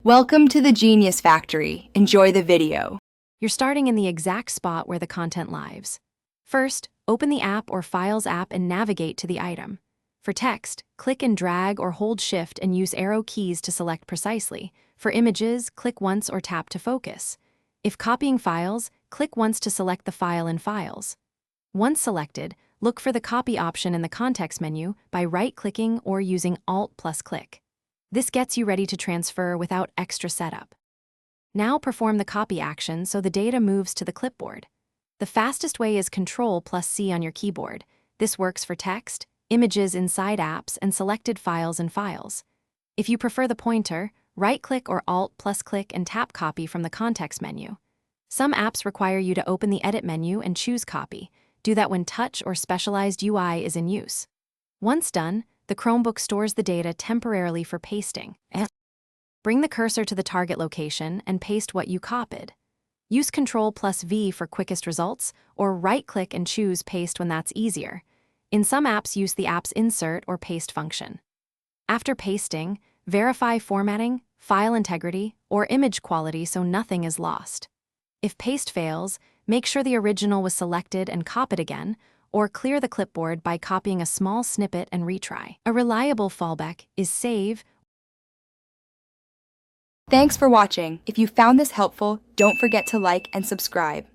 Welcome to the Genius Factory. Enjoy the video. You're starting in the exact spot where the content lives. First, open the app or Files app and navigate to the item. For text, click and drag or hold Shift and use arrow keys to select precisely. For images, click once or tap to focus. If copying files, click once to select the file in Files. Once selected, look for the copy option in the context menu by right-clicking or using Alt plus click. This gets you ready to transfer without extra setup. Now perform the copy action so the data moves to the clipboard. The fastest way is Ctrl plus C on your keyboard. This works for text, images inside apps, and selected files in Files. If you prefer the pointer, right-click or Alt plus click and tap Copy from the context menu. Some apps require you to open the Edit menu and choose Copy. Do that when Touch or specialized UI is in use. Once done, the Chromebook stores the data temporarily for pasting. Bring the cursor to the target location and paste what you copied. Use Ctrl plus V for quickest results, or right-click and choose Paste when that's easier. In some apps, use the app's Insert or Paste function. After pasting, verify formatting, file integrity, or image quality so nothing is lost. If paste fails, make sure the original was selected and copied again, or clear the clipboard by copying a small snippet and retry. A reliable fallback is save. Thanks for watching. If you found this helpful, don't forget to like and subscribe.